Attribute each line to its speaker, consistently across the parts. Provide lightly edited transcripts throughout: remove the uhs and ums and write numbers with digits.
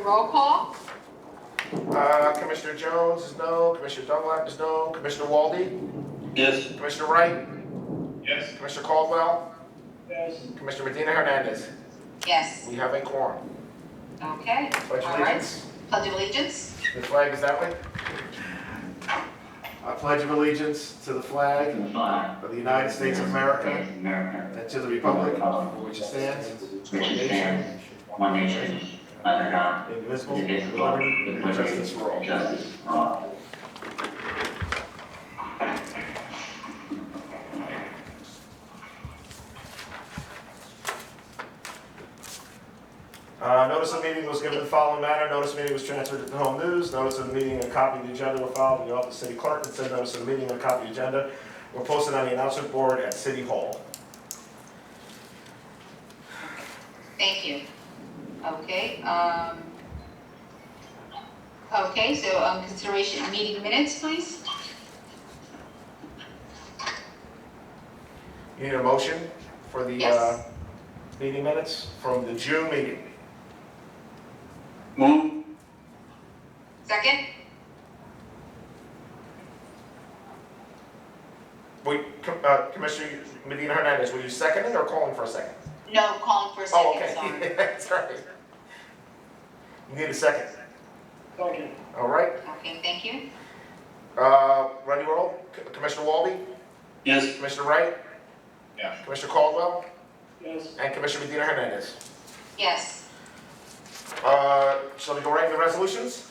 Speaker 1: roll call.
Speaker 2: Commissioner Jones is no, Commissioner Dunlap is no, Commissioner Walde,
Speaker 3: Yes.
Speaker 2: Commissioner Wright,
Speaker 3: Yes.
Speaker 2: Commissioner Caldwell,
Speaker 3: Yes.
Speaker 2: Commissioner Medina Hernandez.
Speaker 1: Yes.
Speaker 2: We have a quorum.
Speaker 1: Okay.
Speaker 2: Pledge
Speaker 1: All right.
Speaker 2: allegiance.
Speaker 1: Pledge of allegiance.
Speaker 2: The flag is that way. I pledge of allegiance to the flag of the United States of America and to the republic for which it stands, one nation, under God, indivisible, with liberty and justice for all. Notice of the meeting was given in the following manner. Notice of the meeting was transferred to the Home News. Notice of the meeting and a copy of the agenda were filed in the office of the city clerk, and said notice of the meeting and a copy of the agenda were posted on the announcement board at City Hall.
Speaker 1: Thank you. Okay. Okay, so consideration of meeting minutes, please.
Speaker 2: You need a motion for the
Speaker 1: Yes.
Speaker 2: meeting minutes from the June meeting.
Speaker 3: Move.
Speaker 1: Second?
Speaker 2: Commissioner Medina Hernandez, were you seconding or calling for a second?
Speaker 1: No, calling for a
Speaker 2: Oh,
Speaker 1: second,
Speaker 2: okay.
Speaker 1: sorry.
Speaker 2: That's right. You need a second.
Speaker 3: Second.
Speaker 2: All right.
Speaker 1: Okay, thank you.
Speaker 2: Ready, roll. Commissioner Walde,
Speaker 3: Yes.
Speaker 2: Commissioner Wright,
Speaker 3: Yeah.
Speaker 2: Commissioner Caldwell,
Speaker 3: Yes.
Speaker 2: and Commissioner Medina Hernandez.
Speaker 1: Yes.
Speaker 2: Shall we go right into resolutions?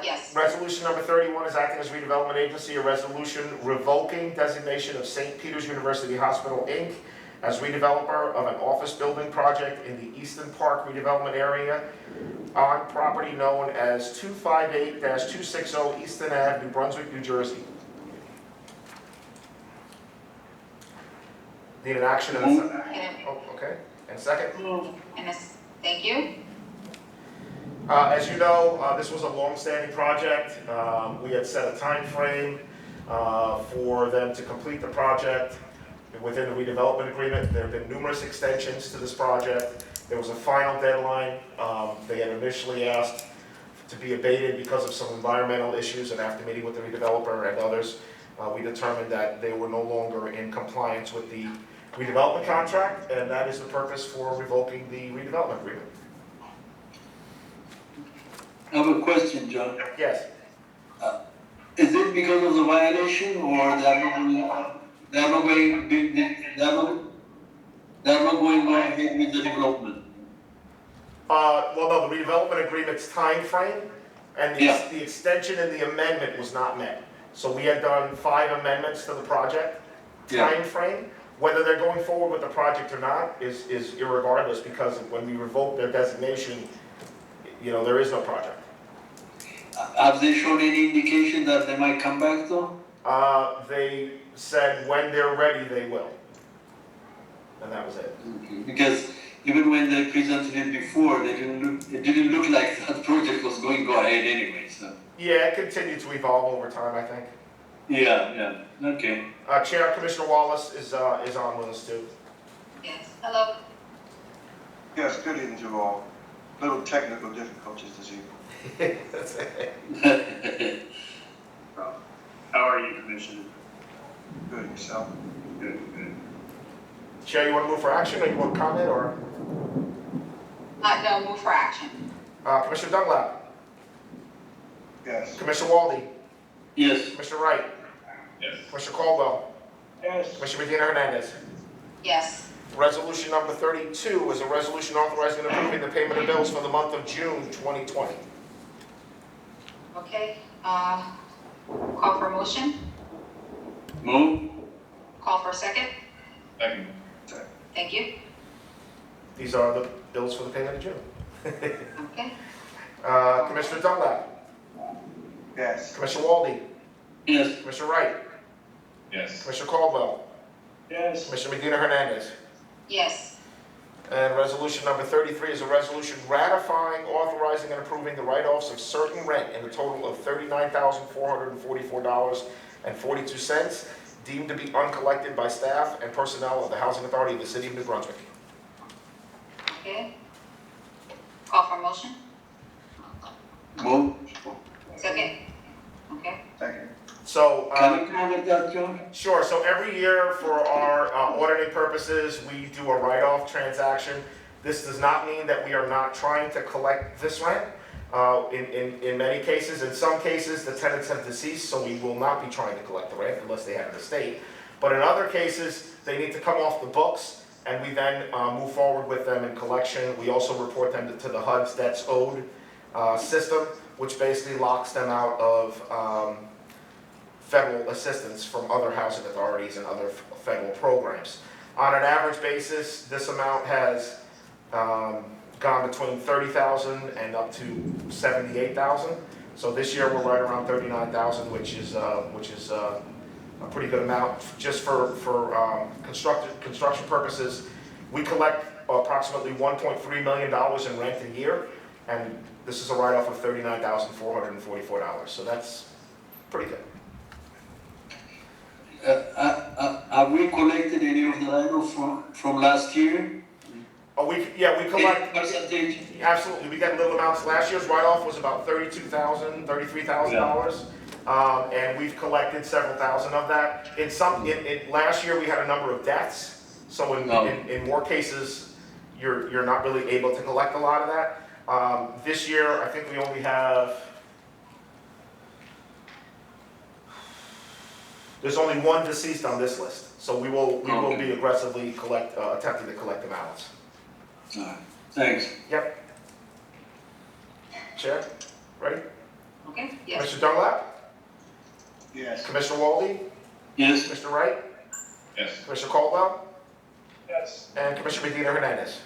Speaker 1: Yes.
Speaker 2: Resolution number 31 is acting as redevelopment agency, a resolution revoking designation of St. Peter's University Hospital, Inc. as redeveloper of an office building project in the Easton Park redevelopment area on property known as 258-260 Easton Ave, New Brunswick, New Jersey. Need an action and a second? Oh, okay. And a second?
Speaker 3: Move.
Speaker 1: And this, thank you.
Speaker 2: As you know, this was a long-standing project. We had set a time frame for them to complete the project within the redevelopment agreement. There have been numerous extensions to this project. There was a final deadline. They had initially asked to be abated because of some environmental issues, and after meeting with the redeveloper and others, we determined that they were no longer in compliance with the redevelopment contract, and that is the purpose for revoking the redevelopment agreement.
Speaker 3: I have a question, John.
Speaker 2: Yes.
Speaker 3: Is it because of the violation, or they're not going ahead with the development?
Speaker 2: Well, no, the redevelopment agreement's time frame and
Speaker 3: Yeah.
Speaker 2: the extension and the amendment was not met. So we had done 5 amendments to the project
Speaker 3: Yeah.
Speaker 2: time frame. Whether they're going forward with the project or not is irregardless, because when we revoke their designation, you know, there is no project.
Speaker 3: Have they shown any indication that they might come back though?
Speaker 2: They said when they're ready, they will. And that was it.
Speaker 3: Because even when they presented it before, it didn't look like that project was going to go ahead anyway, so.
Speaker 2: Yeah, it continued to evolve over time, I think.
Speaker 3: Yeah, okay.
Speaker 2: Chair Commissioner Wallace is on with us too.
Speaker 1: Yes. Hello.
Speaker 4: Yes, good evening to all. Little technical difficulties this evening.
Speaker 2: That's it.
Speaker 5: How are you, Commissioner?
Speaker 4: Good, yourself?
Speaker 5: Good.
Speaker 2: Chair, you want to move for action, or you want to comment, or?
Speaker 1: No, move for action.
Speaker 2: Commissioner Dunlap,
Speaker 4: Yes.
Speaker 2: Commissioner Walde,
Speaker 3: Yes.
Speaker 2: Commissioner Wright,
Speaker 5: Yes.
Speaker 2: Commissioner Caldwell,
Speaker 4: Yes.
Speaker 2: Commissioner Medina Hernandez.
Speaker 1: Yes.
Speaker 2: Resolution number 32 is a resolution authorizing and approving the payment of bills for the month of June 2020.
Speaker 1: Okay. Call for a motion.
Speaker 3: Move.
Speaker 1: Call for a second.
Speaker 5: Second.
Speaker 1: Thank you.
Speaker 2: These are the bills for the payment of June.
Speaker 1: Okay.
Speaker 2: Commissioner Dunlap,
Speaker 4: Yes.
Speaker 2: Commissioner Walde,
Speaker 3: Yes.
Speaker 2: Commissioner Wright,
Speaker 5: Yes.
Speaker 2: Commissioner Caldwell,
Speaker 4: Yes.
Speaker 2: Commissioner Medina Hernandez.
Speaker 1: Yes.
Speaker 2: And resolution number 33 is a resolution ratifying, authorizing, and approving the write-offs of certain rent in the total of $39,444.42 deemed to be uncollected by staff and personnel of the Housing Authority of the City of New Brunswick.
Speaker 1: Okay. Call for a motion?
Speaker 3: Move.
Speaker 1: Second? Okay.
Speaker 4: Second.
Speaker 2: So,
Speaker 3: Can you comment that, John?
Speaker 2: sure, so every year for our auditing purposes, we do a write-off transaction. This does not mean that we are not trying to collect this rent. In many cases, in some cases, the tenants have deceased, so we will not be trying to collect the rent unless they have an estate. But in other cases, they need to come off the books, and we then move forward with them in collection. We also report them to the HUD's debts owed system, which basically locks them out of federal assistance from other housing authorities and other federal programs. On an average basis, this amount has gone between $30,000 and up to $78,000. So this year we're right around $39,000, which is a pretty good amount. Just for construction purposes, we collect approximately $1.3 million in rent a year, and this is a write-off of $39,444. So that's pretty good.
Speaker 3: Have we collected any of the write-off from last year?
Speaker 2: Oh, we collect.
Speaker 3: Any percentage?
Speaker 2: Absolutely, we got little amounts. Last year's write-off was about $32,000, $33,000. And we've collected several thousand of that. Last year we had a number of deaths, so in more cases, you're not really able to collect a lot of that. This year, I think we only have, there's only one deceased on this list, so we will be aggressively attempting to collect the balance.
Speaker 3: All right. Thanks.
Speaker 2: Yep. Chair, ready?
Speaker 1: Okay, yes.
Speaker 2: Commissioner Dunlap?
Speaker 4: Yes.
Speaker 2: Commissioner Walde?
Speaker 3: Yes.
Speaker 2: Commissioner Wright?
Speaker 5: Yes.
Speaker 2: Commissioner Caldwell?
Speaker 5: Yes.
Speaker 2: And Commissioner Medina Hernandez?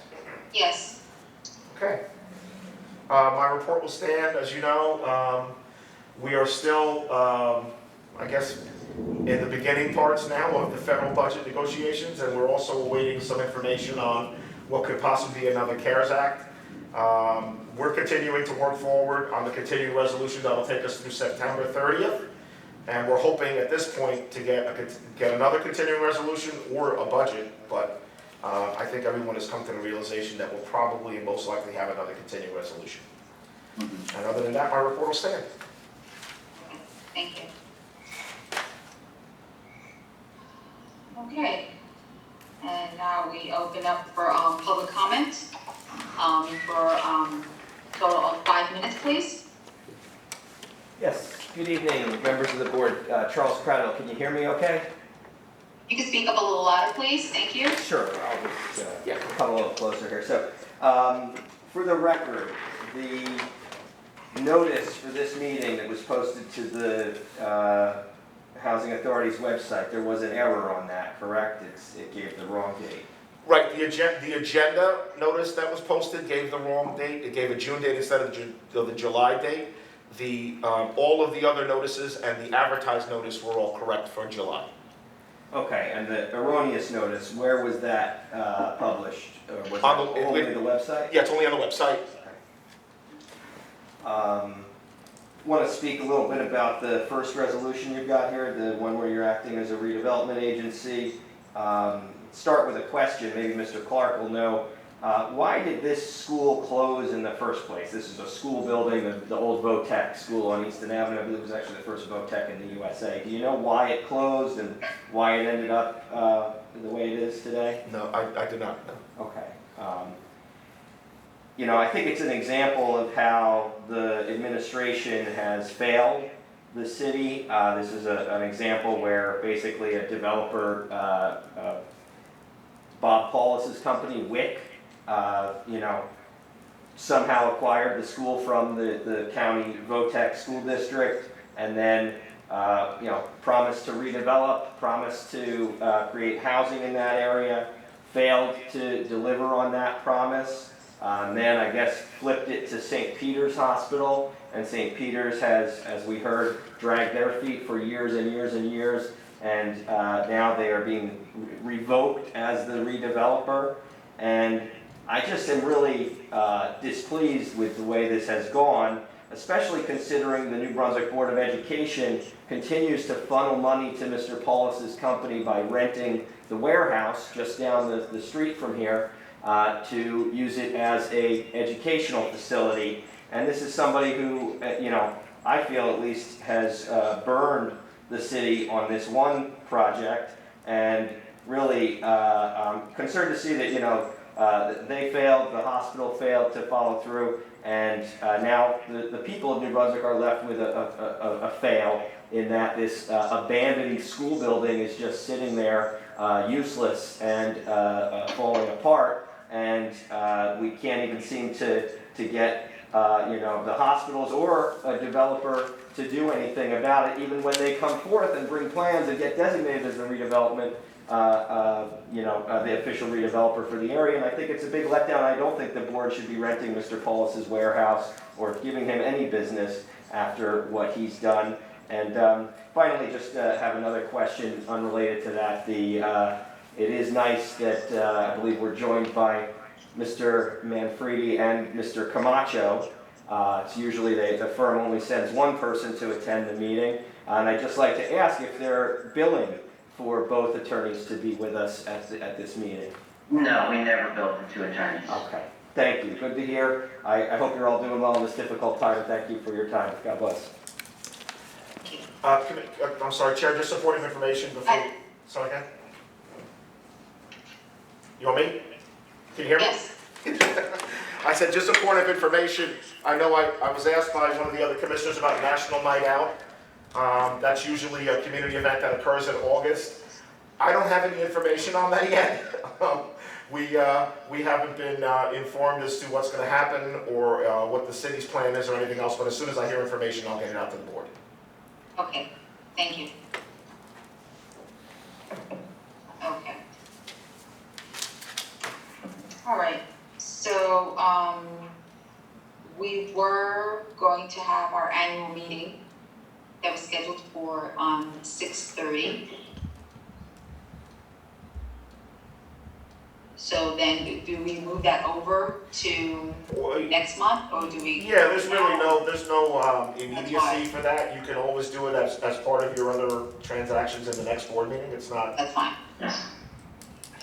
Speaker 1: Yes.
Speaker 2: Okay. My report will stand. As you know, we are still, I guess, in the beginning parts now of the federal budget negotiations, and we're also awaiting some information on what could possibly be another CARES Act. We're continuing to work forward on the continuing resolution that will take us through September 30th. And we're hoping at this point to get another continuing resolution or a budget, but I think everyone has come to the realization that we'll probably and most likely have another continuing resolution. And other than that, my report will stand.
Speaker 1: Thank you. Okay, and now we open up for public comment for total of 5 minutes, please.
Speaker 6: Yes, good evening, members of the board. Charles Cradle, can you hear me okay?
Speaker 1: You can speak up a little louder, please. Thank you.
Speaker 6: Sure, I'll just come a little closer here. So, for the record, the notice for this meeting that was posted to the Housing Authority's website, there was an error on that, correct? It gave the wrong date.
Speaker 2: Right, the agenda notice that was posted gave the wrong date. It gave a June date instead of the July date. All of the other notices and the advertised notice were all correct for July.
Speaker 6: Okay, and the erroneous notice, where was that published? Was
Speaker 2: On
Speaker 6: that only the website?
Speaker 2: Yeah, it's only on the website.
Speaker 6: Want to speak a little bit about the first resolution you've got here, the one where you're acting as a redevelopment agency. Start with a question, maybe Mr. Clark will know. Why did this school close in the first place? This is a school building, the old Votech school on Easton Avenue. I believe it was actually the first Votech in the USA. Do you know why it closed and why it ended up the way it is today?
Speaker 2: No, I do not know.
Speaker 6: Okay. You know, I think it's an example of how the administration has failed the city. This is an example where basically a developer, Bob Paulus's company, WIC, you know, somehow acquired the school from the county Votech school district, and then, you know, promised to redevelop, promised to create housing in that area, failed to deliver on that promise. Then I guess flipped it to St. Peter's Hospital, and St. Peter's has, as we heard, dragged their feet for years and years and years, and now they are being revoked as the redeveloper. And I just am really displeased with the way this has gone, especially considering the New Brunswick Board of Education continues to funnel money to Mr. Paulus's company by renting the warehouse just down the street from here. to use it as a educational facility. And this is somebody who, I feel at least has burned the city on this one project, and really I'm concerned to see that, they failed, the hospital failed to follow through, and now the people of New Brunswick are left with a fail in that this abandoned school building is just sitting there useless and falling apart, and we can't even seem to get the hospitals or a developer to do anything about it, even when they come forth and bring plans and get designated as the redevelopment, the official redeveloper for the area. And I think it's a big letdown. I don't think the board should be renting Mr. Paulus's warehouse or giving him any business after what he's done. And finally, just have another question unrelated to that. It is nice that I believe we're joined by Mr. Manfredi and Mr. Camacho. It's usually the firm only sends one person to attend the meeting. And I'd just like to ask if they're billing for both attorneys to be with us at this meeting.
Speaker 7: No, we never billed the two attorneys.
Speaker 6: Okay, thank you. Good to hear. I hope you're all doing well in this difficult time. Thank you for your time. God bless.
Speaker 2: I'm sorry, Chair, just supporting information before, sorry again? You want me? Can you hear me?
Speaker 1: Yes.
Speaker 2: I said just a point of information. I know I was asked by one of the other commissioners about National Night Out. That's usually a community event that occurs in August. I don't have any information on that yet. We haven't been informed as to what's going to happen or what the city's plan is or anything else, but as soon as I hear information, I'll get it out to the board.
Speaker 1: Okay, thank you. Okay. All right, so we were going to have our annual meeting that was scheduled for 6:30. So then do we move that over to next month, or do we?
Speaker 2: Yeah, there's no immediacy for that. You can always do it as part of your other transactions in the next board meeting. It's not.
Speaker 1: That's fine.
Speaker 7: Yes.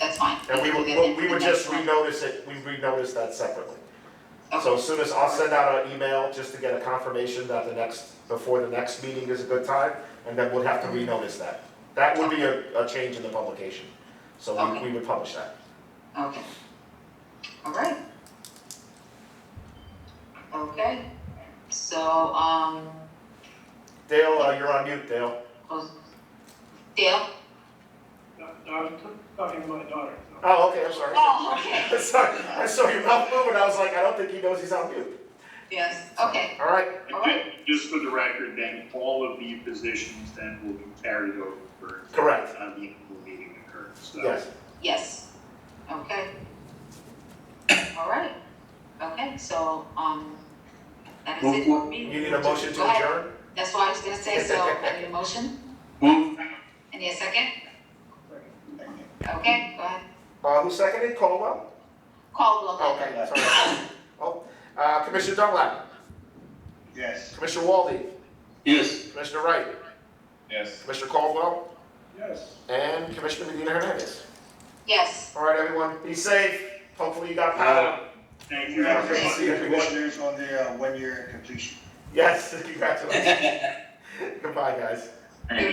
Speaker 1: That's fine.
Speaker 2: And we
Speaker 1: can do that
Speaker 2: would
Speaker 1: next
Speaker 2: just
Speaker 1: month.
Speaker 2: renotice it, we renotice that separately.
Speaker 1: Okay.
Speaker 2: So as soon as, I'll send out an email just to get a confirmation that before the next meeting is a good time, and then we'll have to renotice that. That would be a change in the publication. So we would publish that.
Speaker 1: Okay. All right. Okay. So,
Speaker 2: Dale, you're on mute, Dale.
Speaker 1: Dale?
Speaker 5: No, I was talking to my daughter. So.
Speaker 2: Oh, okay, I'm sorry.
Speaker 1: Oh, okay.
Speaker 2: Sorry, I saw your mouth moving, I was like, I don't think he knows he's on mute.
Speaker 1: Yes, okay.
Speaker 2: All right,
Speaker 1: All right.
Speaker 5: Just for the record, then, all of the positions then will be carried over.
Speaker 2: Correct.
Speaker 5: The annual meeting occurs, so.
Speaker 2: yes.
Speaker 1: Yes. Okay. All right. Okay, so, that is it for me.
Speaker 2: You need a motion
Speaker 1: Go
Speaker 2: to
Speaker 1: ahead.
Speaker 2: adjourn?
Speaker 1: That's what I was gonna say, so I need a motion.
Speaker 3: Move.
Speaker 1: I need a second. Okay, go ahead.
Speaker 2: Who seconded, Caldwell?
Speaker 1: Caldwell.
Speaker 2: Okay, sorry. Oh, Commissioner Dunlap,
Speaker 4: Yes.
Speaker 2: Commissioner Walde,
Speaker 3: Yes.
Speaker 2: Commissioner Wright,
Speaker 5: Yes.
Speaker 2: Commissioner Caldwell,
Speaker 5: Yes.
Speaker 2: and Commissioner Medina Hernandez.
Speaker 1: Yes.
Speaker 2: All right, everyone, be safe. Hopefully you got power.
Speaker 5: Thank
Speaker 4: You
Speaker 5: you,
Speaker 4: have to
Speaker 5: everyone.
Speaker 4: see the commissioners on their 1 year completion.
Speaker 2: Yes, congratulations. Goodbye, guys.
Speaker 7: Thank you.